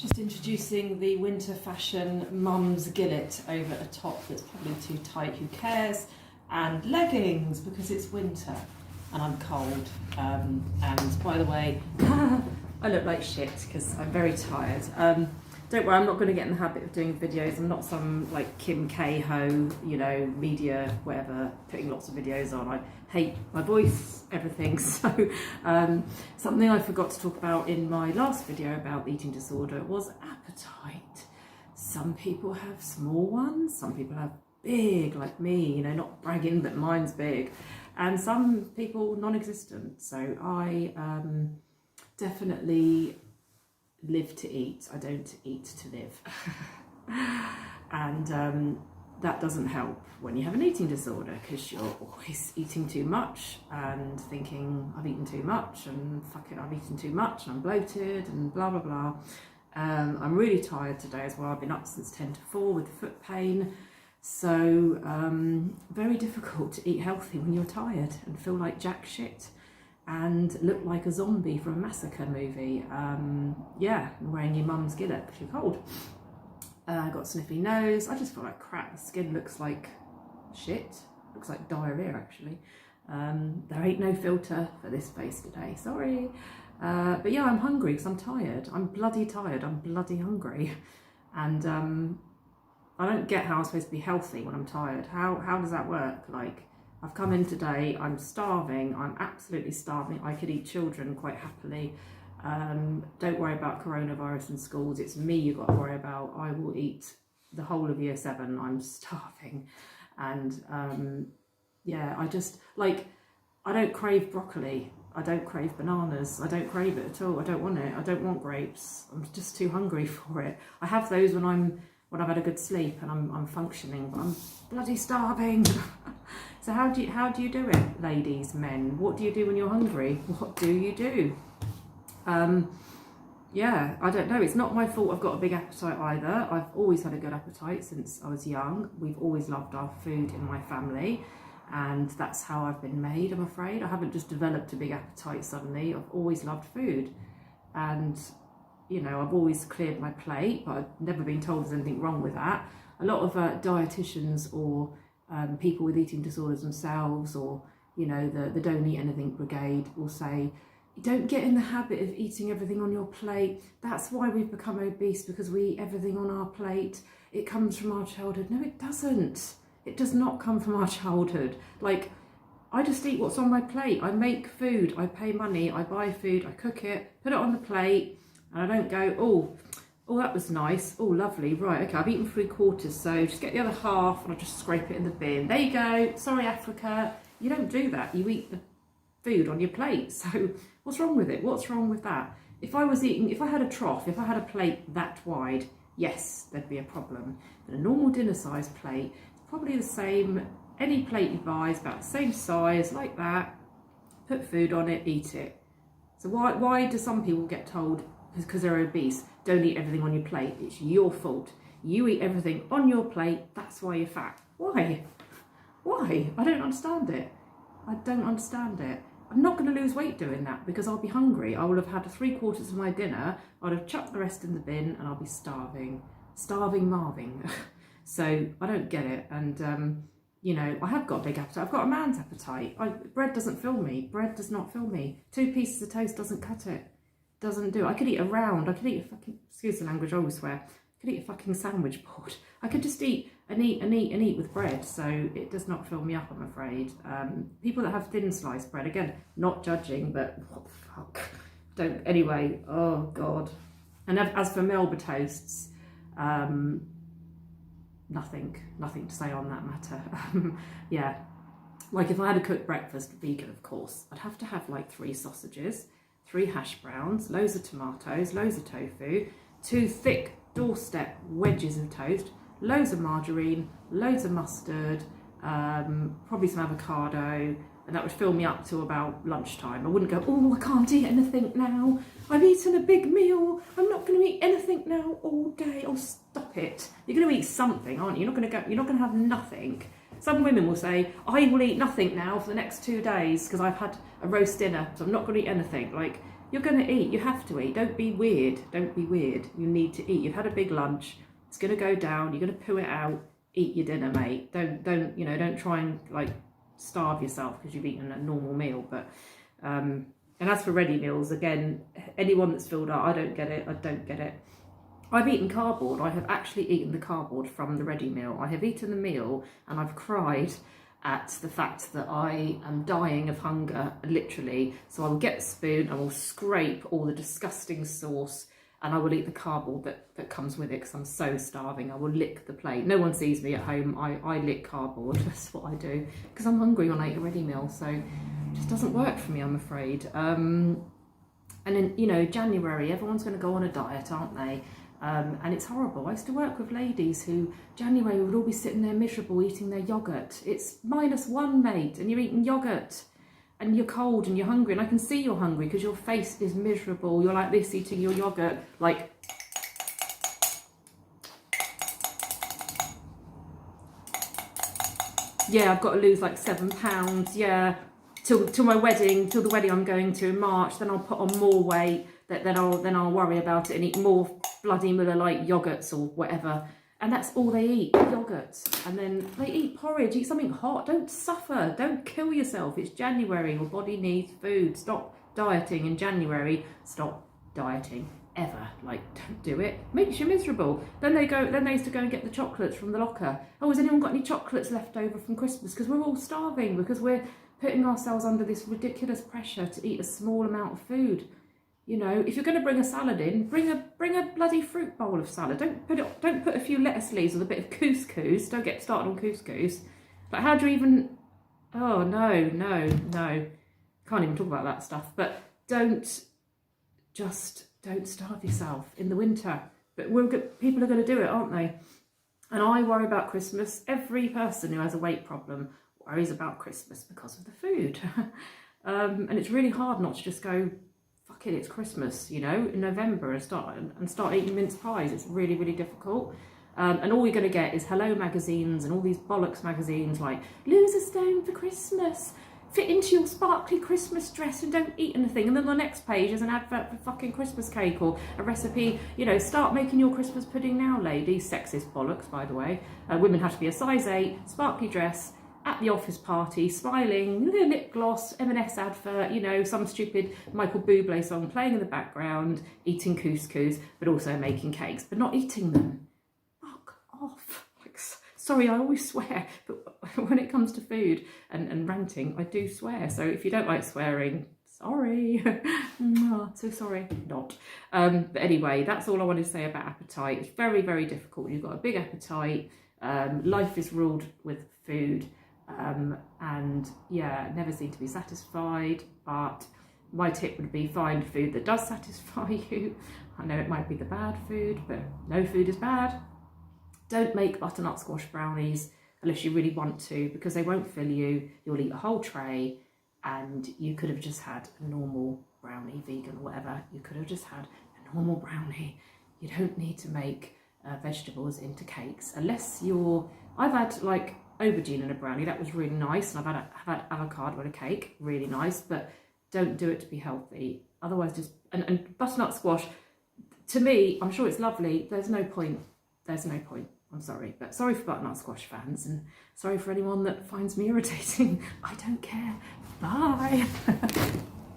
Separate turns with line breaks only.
Just introducing the winter fashion mum's gillet over a top that's probably too tight, who cares, and leggings because it's winter and I'm cold. And by the way, I look like shit because I'm very tired. Don't worry, I'm not going to get in the habit of doing videos. I'm not some like Kim K-Ho, you know, media, whatever, putting lots of videos on. I hate my voice, everything. So something I forgot to talk about in my last video about the eating disorder was appetite. Some people have small ones, some people have big, like me, you know, not bragging that mine's big, and some people non-existent. So I definitely live to eat, I don't eat to live. And that doesn't help when you have an eating disorder, because you're always eating too much and thinking I've eaten too much and fuck it, I've eaten too much and I'm bloated and blah blah blah. I'm really tired today as well. I've been up since 10 to 4 with foot pain, so very difficult to eat healthy when you're tired and feel like jack shit and look like a zombie from a massacre movie. Yeah, wearing your mum's gillet because you're cold. I got a sniffy nose. I just feel like crap. The skin looks like shit. Looks like diarrhea, actually. There ain't no filter for this face today, sorry. But yeah, I'm hungry because I'm tired. I'm bloody tired. I'm bloody hungry. And I don't get how I'm supposed to be healthy when I'm tired. How does that work? Like, I've come in today, I'm starving, I'm absolutely starving. I could eat children quite happily. Don't worry about coronavirus in schools, it's me you've got to worry about. I will eat the whole of year 7, I'm starving. And yeah, I just, like, I don't crave broccoli, I don't crave bananas, I don't crave it at all, I don't want it, I don't want grapes, I'm just too hungry for it. I have those when I've had a good sleep and I'm functioning, but I'm bloody starving. So how do you do it, ladies, men? What do you do when you're hungry? What do you do? Yeah, I don't know. It's not my fault I've got a big appetite either. I've always had a good appetite since I was young. We've always loved our food in my family, and that's how I've been made, I'm afraid. I haven't just developed a big appetite suddenly. I've always loved food, and you know, I've always cleared my plate, but I've never been told there's anything wrong with that. A lot of dietitians or people with eating disorders themselves, or you know, the Don't Eat Anything Brigade will say, don't get in the habit of eating everything on your plate. That's why we've become obese, because we eat everything on our plate. It comes from our childhood. No, it doesn't. It does not come from our childhood. Like, I just eat what's on my plate. I make food, I pay money, I buy food, I cook it, put it on the plate, and I don't go, oh, that was nice. Oh, lovely. Right, okay, I've eaten 3/4, so just get the other half and I'll just scrape it in the bin. There you go. Sorry, Africa. You don't do that. You eat the food on your plate. So what's wrong with it? What's wrong with that? If I had a trough, if I had a plate that wide, yes, there'd be a problem. But a normal dinner size plate, it's probably the same. Any plate you buy is about the same size, like that. Put food on it, eat it. So why do some people get told, because they're obese, don't eat everything on your plate? It's your fault. You eat everything on your plate, that's why you're fat. Why? Why? I don't understand it. I don't understand it. I'm not going to lose weight doing that, because I'll be hungry. I will have had 3/4 of my dinner, I'll have chucked the rest in the bin, and I'll be starving. Starving Marving. So I don't get it. And you know, I have got a big appetite. I've got a man's appetite. Bread doesn't fill me. Bread does not fill me. 2 pieces of toast doesn't cut it. Doesn't do it. I could eat a round. I could eat a fucking, excuse the language, I always swear. I could eat a fucking sandwich board. I could just eat and eat and eat and eat with bread. So it does not fill me up, I'm afraid. People that have thin sliced bread, again, not judging, but what the fuck? Don't, anyway, oh God. And as for Melba toasts, nothing to say on that matter. Yeah, like if I had a cooked breakfast, vegan of course, I'd have to have like 3 sausages, 3 hash browns, loads of tomatoes, loads of tofu, 2 thick doorstep wedges of toast, loads of margarine, loads of mustard, probably some avocado, and that would fill me up till about lunchtime. I wouldn't go, oh, I can't eat anything now. I've eaten a big meal. I'm not going to eat anything now all day. Oh, stop it. You're going to eat something, aren't you? You're not going to have nothing. Some women will say, I will eat nothing now for the next 2 days because I've had a roast dinner, so I'm not going to eat anything. Like, You're going to eat. You have to eat. Don't be weird. Don't be weird. You need to eat. You've had a big lunch. It's going to go down. You're going to poo it out. Eat your dinner, mate. Don't try and like starve yourself because you've eaten a normal meal. But and as for ready meals, again, anyone that's filled up, I don't get it. I don't get it. I've eaten cardboard. I have actually eaten the cardboard from the ready meal. I have eaten the meal and I've cried at the fact that I am dying of hunger, literally. So I will get a spoon, I will scrape all the disgusting sauce, and I will eat the cardboard that comes with it because I'm so starving. I will lick the plate. No one sees me at home. I lick cardboard. That's what I do because I'm hungry when I eat a ready meal. So it just doesn't work for me, I'm afraid. And in, you know, January, everyone's going to go on a diet, aren't they? And it's horrible. I used to work with ladies who January would all be sitting there miserable eating their yoghurt. It's -1, mate, and you're eating yoghurt and you're cold and you're hungry, and I can see you're hungry because your face is miserable. You're like this eating your yoghurt, like yeah, I've got to lose like 7 pounds, yeah, till my wedding, till the wedding I'm going to in March. Then I'll put on more weight. Then I'll worry about it and eat more bloody Muller Light yogurts or whatever. And that's all they eat, yogurts. And then they eat porridge, eat something hot. Don't suffer, don't kill yourself. It's January, your body needs food. Stop dieting in January. Stop dieting ever. Like, don't do it. Makes you miserable. Then they used to go and get the chocolates from the locker. Oh, has anyone got any chocolates left over from Christmas? Because we're all starving, because we're putting ourselves under this ridiculous pressure to eat a small amount of food. You know, if you're going to bring a salad in, bring a bloody fruit bowl of salad. Don't put a few lettuce leaves with a bit of couscous. Don't get started on couscous. Like, how do you even? Oh no. Can't even talk about that stuff. But don't starve yourself in the winter. But people are going to do it, aren't they? And I worry about Christmas. Every person who has a weight problem worries about Christmas because of the food. And it's really hard not to just go, fuck it, it's Christmas, you know, in November and start eating mince pies. It's really, really difficult. And all you're going to get is Hello magazines and all these bollocks magazines like, lose a stone for Christmas, fit into your sparkly Christmas dress and don't eat anything. And then the next page is an advert for fucking Christmas cake or a recipe, you know, start making your Christmas pudding now, ladies. Sexist bollocks, by the way. Women have to be a size 8, sparkly dress, at the office party, smiling, lip gloss, M&S advert, you know, some stupid Michael Bublé song playing in the background, eating couscous, but also making cakes, but not eating them. Fuck off. Like, sorry, I always swear, but when it comes to food and ranting, I do swear. So if you don't like swearing, sorry. So sorry, not. But anyway, that's all I wanted to say about appetite. It's very, very difficult. You've got a big appetite. Life is ruled with food. And yeah, never seem to be satisfied, but my tip would be find food that does satisfy you. I know it might be the bad food, but no food is bad. Don't make butternut squash brownies unless you really want to, because they won't fill you. You'll eat a whole tray, and you could have just had a normal brownie, vegan or whatever. You could have just had a normal brownie. You don't need to make vegetables into cakes unless I've had like aubergine in a brownie, that was really nice, and I've had avocado in a cake, really nice, but don't do it to be healthy. Otherwise, just and butternut squash, to me, I'm sure it's lovely. There's no point. I'm sorry, but sorry for butternut squash fans, and sorry for anyone that finds me irritating. I don't care. Bye.